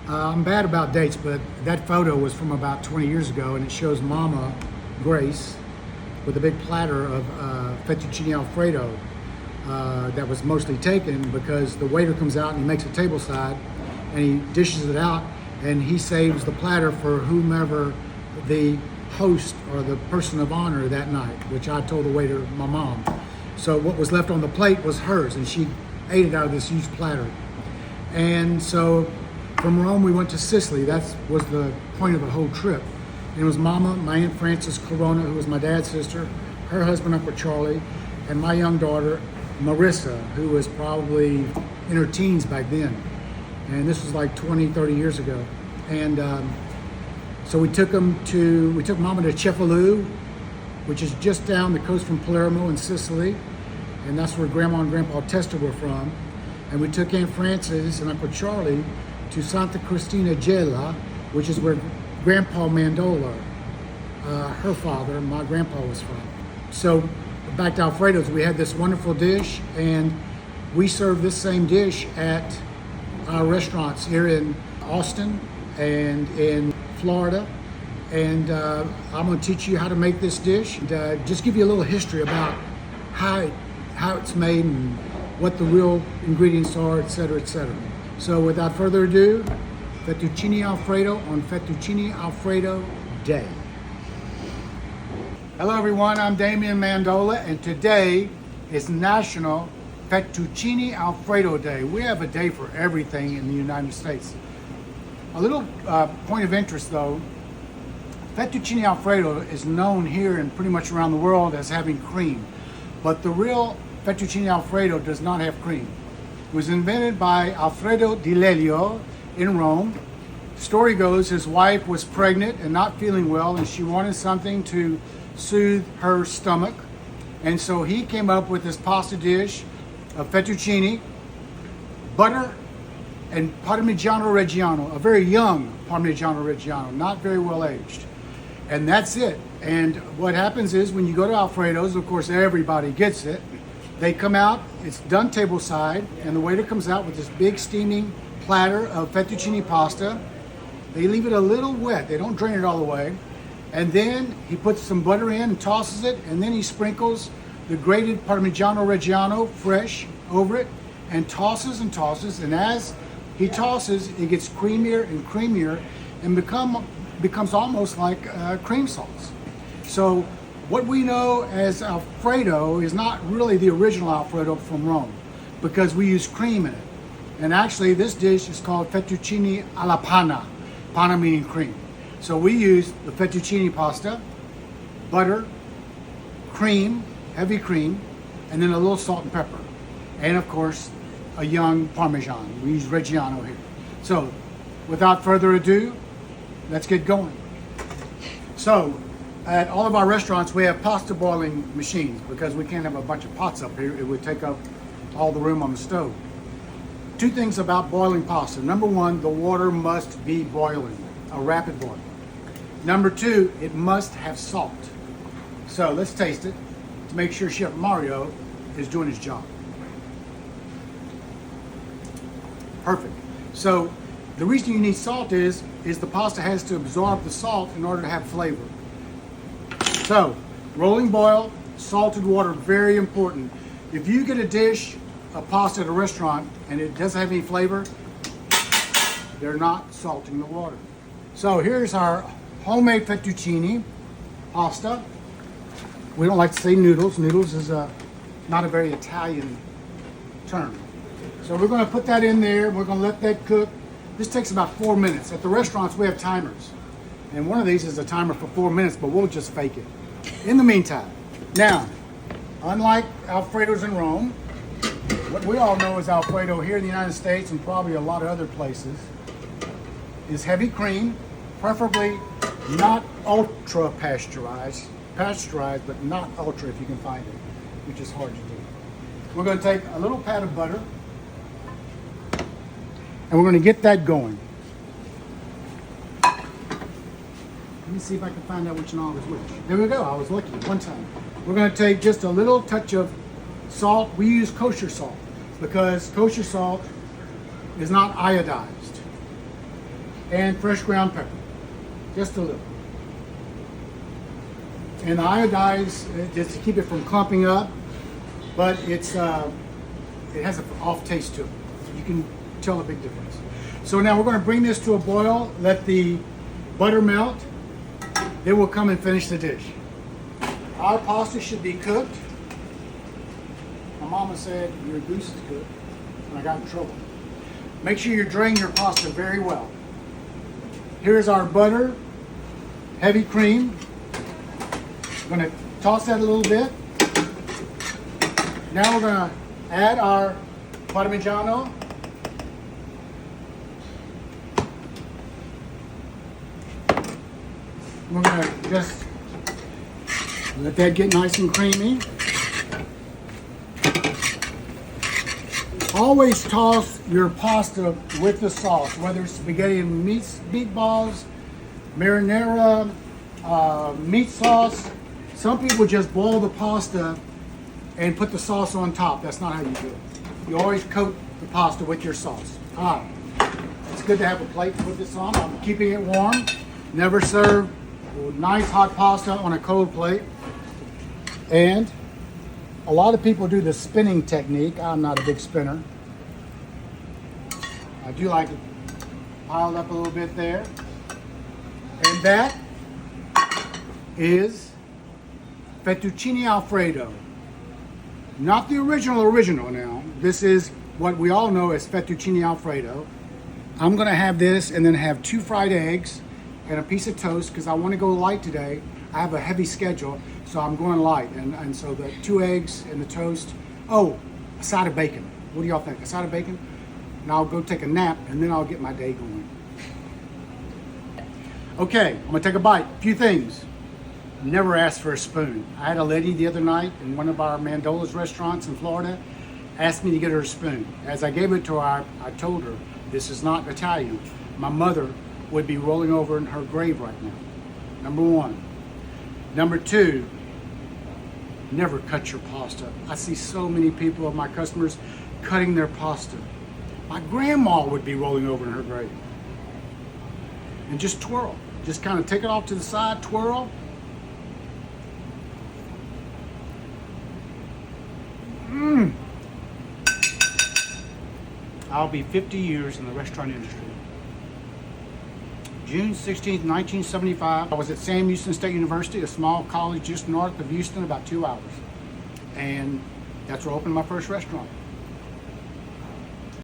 I'm bad about dates, but that photo was from about 20 years ago, and it shows Mama Grace with a big platter of fettuccine Alfredo that was mostly taken because the waiter comes out and he makes a table side and he dishes it out, and he saves the platter for whomever the host or the person of honor that night, which I told the waiter, my mom. So what was left on the plate was hers, and she ate it out of this huge platter. And so from Rome, we went to Sicily. That was the point of the whole trip. And it was Mama, my Aunt Frances Corona, who was my dad's sister, her husband, Uncle Charlie, and my young daughter, Marissa, who was probably in her teens back then. And this was like 20, 30 years ago. And so we took Mama to Cefalù, which is just down the coast from Palermo in Sicily. And that's where Grandma and Grandpa Testa were from. And we took Aunt Frances and Uncle Charlie to Santa Cristina Gela, which is where Grandpa Mandola, her father, my grandpa was from. So back to Alfredo's, we had this wonderful dish, and we serve this same dish at our restaurants here in Austin and in Florida. And I'm going to teach you how to make this dish, and just give you a little history about how it's made and what the real ingredients are, et cetera, et cetera. So without further ado, Fettuccine Alfredo on Fettuccine Alfredo Day. Hello everyone, I'm Damian Mandola, and today is National Fettuccine Alfredo Day. We have a day for everything in the United States. A little point of interest though, Fettuccine Alfredo is known here and pretty much around the world as having cream, but the real Fettuccine Alfredo does not have cream. It was invented by Alfredo di Lelio in Rome. Story goes his wife was pregnant and not feeling well, and she wanted something to soothe her stomach. And so he came up with this pasta dish of fettuccine, butter, and Parmigiano Reggiano, a very young Parmigiano Reggiano, not very well aged. And that's it. And what happens is when you go to Alfredo's, of course everybody gets it. They come out, it's done table side, and the waiter comes out with this big steaming platter of fettuccine pasta. They leave it a little wet, they don't drain it all the way. And then he puts some butter in and tosses it, and then he sprinkles the grated Parmigiano Reggiano fresh over it and tosses, and as he tosses, it gets creamier and creamier and becomes almost like cream sauce. So what we know as Alfredo is not really the original Alfredo from Rome because we use cream in it. And actually this dish is called fettuccine alla panna, panna meaning cream. So we use the fettuccine pasta, butter, cream, heavy cream, and then a little salt and pepper. And of course, a young Parmesan. We use Reggiano here. So without further ado, let's get going. So at all of our restaurants, we have pasta boiling machines because we can't have a bunch of pots up here. It would take up all the room on the stove. Two things about boiling pasta. Number one, the water must be boiling, a rapid boil. Number two, it must have salt. So let's taste it to make sure Chef Mario is doing his job. Perfect. So the reason you need salt is the pasta has to absorb the salt in order to have flavor. So, rolling boil, salted water, very important. If you get a dish of pasta at a restaurant and it doesn't have any flavor, they're not salting the water. So here's our homemade fettuccine pasta. We don't like to say noodles. Noodles is not a very Italian term. So we're going to put that in there. We're going to let that cook. This takes about 4 minutes. At the restaurants, we have timers. And one of these is a timer for 4 minutes, but we'll just fake it. In the meantime, now, unlike Alfredo's in Rome, what we all know as Alfredo here in the United States and probably a lot of other places is heavy cream, preferably not ultra pasteurized, but not ultra if you can find it, which is hard to do. We're going to take a little pat of butter and we're going to get that going. Let me see if I can find out which knob is which. There we go, I was lucky one time. We're going to take just a little touch of salt. We use kosher salt because kosher salt is not iodized. and fresh ground pepper, just a little. And the iodize just to keep it from clumping up, but it has an off taste to it. You can tell a big difference. So now we're going to bring this to a boil, let the butter melt, then we'll come and finish the dish. Our pasta should be cooked. My mama said your goose is cooked, and I got in trouble. Make sure you drain your pasta very well. Here's our butter, heavy cream. I'm going to toss that a little bit. Now we're going to add our Parmigiano. We're going to just let that get nice and creamy. Always toss your pasta with the sauce, whether it's spaghetti and meatballs, marinara, meat sauce. Some people just boil the pasta and put the sauce on top. That's not how you do it. You always coat the pasta with your sauce. All right. It's good to have a plate to put this on. I'm keeping it warm. Never serve nice hot pasta on a cold plate. And a lot of people do the spinning technique. I'm not a big spinner. I do like it piled up a little bit there. And that is Fettuccine Alfredo. Not the original now. This is what we all know as Fettuccine Alfredo. I'm gonna have this and then have 2 fried eggs and a piece of toast because I want to go light today. I have a heavy schedule, so I'm going light. And so the 2 eggs and the toast. Oh, a side of bacon. What do y'all think? A side of bacon? And I'll go take a nap and then I'll get my day going. Okay, I'm gonna take a bite. A few things. Never ask for a spoon. I had a lady the other night in one of our Mandola's restaurants in Florida asked me to get her a spoon. As I gave it to her, I told her, this is not Italian. My mother would be rolling over in her grave right now. Number 1. Number 2, never cut your pasta. I see so many people of my customers cutting their pasta. My grandma would be rolling over in her grave. And just twirl. Just kind of take it off to the side, twirl. I'll be 50 years in the restaurant industry. June 16th, 1975, I was at Sam Houston State University, a small college just north of Houston, about 2 hours. And that's where I opened my first restaurant.